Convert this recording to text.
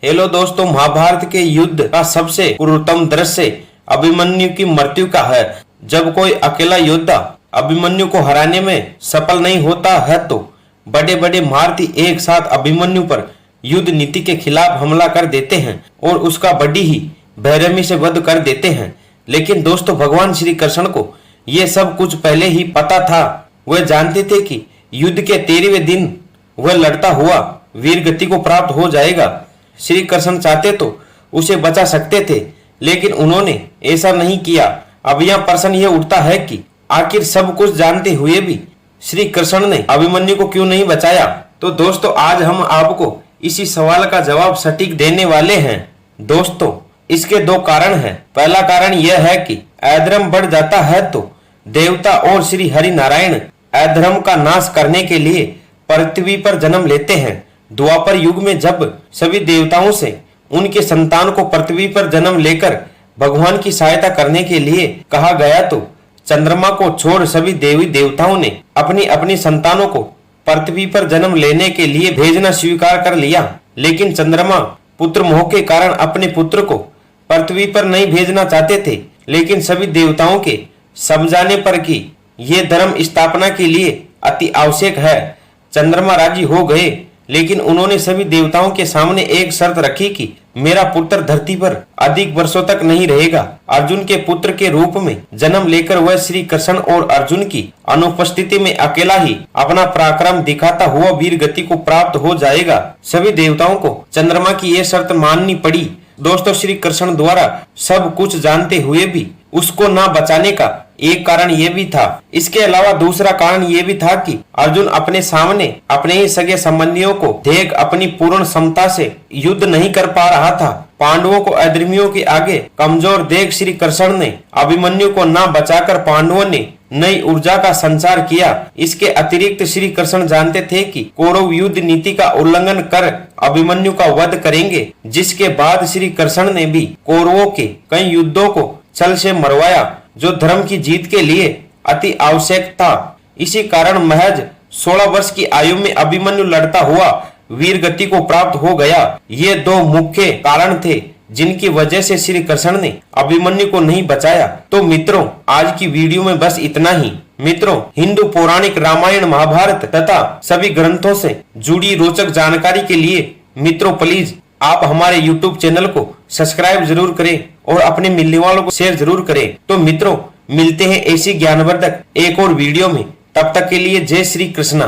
Hello दोस्तों, महाभारत के युद्ध का सबसे क्रूरतम दृश्य अभिमन्यु की मृत्यु का है। जब कोई अकेला योद्धा अभिमन्यु को हराने में सफल नहीं होता है तो बड़े बड़े महारथी एक साथ अभिमन्यु पर युद्ध नीति के खिलाफ हमला कर देते हैं और उसका बड़ी ही बेरहमी से वध कर देते हैं। लेकिन दोस्तों, भगवान श्री कृष्ण को ये सब कुछ पहले ही पता था। वह जानते थे कि युद्ध के 13वें दिन वह लड़ता हुआ वीर गति को प्राप्त हो जाएगा। श्री कृष्ण चाहते तो उसे बचा सकते थे, लेकिन उन्होंने ऐसा नहीं किया। अब यह प्रश्न यह उठता है कि आखिर सब कुछ जानते हुए भी श्री कृष्ण ने अभिमन्यु को क्यों नहीं बचाया। तो दोस्तों, आज हम आपको इसी सवाल का जवाब सटीक देने वाले हैं। दोस्तों, इसके दो कारण हैं। पहला कारण यह है कि अधर्म बढ़ जाता है तो देवता और श्री हरि नारायण अधर्म का नाश करने के लिए पृथ्वी पर जन्म लेते हैं। द्वापर युग में जब सभी देवताओं से उनके संतान को पृथ्वी पर जन्म लेकर भगवान की सहायता करने के लिए कहा गया तो चंद्रमा को छोड़ सभी देवी देवताओं ने अपनी अपनी संतानों को पृथ्वी पर जन्म लेने के लिए भेजना स्वीकार कर लिया। लेकिन चंद्रमा पुत्र मोह के कारण अपने पुत्र को पृथ्वी पर नहीं भेजना चाहते थे। लेकिन सभी देवताओं के समझाने पर कि ये धर्म स्थापना के लिए अति आवश्यक है, चंद्रमा राजी हो गए। लेकिन उन्होंने सभी देवताओं के सामने एक शर्त रखी कि मेरा पुत्र धरती पर अधिक वर्षों तक नहीं रहेगा। अर्जुन के पुत्र के रूप में जन्म लेकर वह श्री कृष्ण और अर्जुन की अनुपस्थिति में अकेला ही अपना पराक्रम दिखाता हुआ वीर गति को प्राप्त हो जाएगा। सभी देवताओं को चंद्रमा की यह शर्त माननी पड़ी। दोस्तों, श्री कृष्ण द्वारा सब कुछ जानते हुए भी उसको न बचाने का एक कारण ये भी था। इसके अलावा दूसरा कारण ये भी था कि अर्जुन अपने सामने अपने ही सगे संबंधियों को देख अपनी पूर्ण क्षमता से युद्ध नहीं कर पा रहा था। पांडवों को अधर्मियों के आगे कमजोर देख श्री कृष्ण ने अभिमन्यु को न बचाकर पांडवों ने नई ऊर्जा का संचार किया। इसके अतिरिक्त श्री कृष्ण जानते थे कि कौरव युद्ध नीति का उल्लंघन कर अभिमन्यु का वध करेंगे, जिसके बाद श्री कृष्ण ने भी कौरवों के कई युद्धों को छल से मरवाया, जो धर्म की जीत के लिए अति आवश्यक था। इसी कारण महज 16 वर्ष की आयु में अभिमन्यु लड़ता हुआ वीर गति को प्राप्त हो गया। ये दो मुख्य कारण थे जिनकी वजह से श्री कृष्ण ने अभिमन्यु को नहीं बचाया। तो मित्रों, आज की वीडियो में बस इतना ही। मित्रों, हिंदू पौराणिक रामायण महाभारत तथा सभी ग्रंथों से जुड़ी रोचक जानकारी के लिए मित्रों प्लीज आप हमारे YouTube चैनल को सब्सक्राइब जरूर करें और अपने मिलने वालों को शेयर जरूर करें। तो मित्रों, मिलते हैं ऐसी ज्ञानवर्धक एक और वीडियो में। तब तक के लिए जय श्री कृष्णा।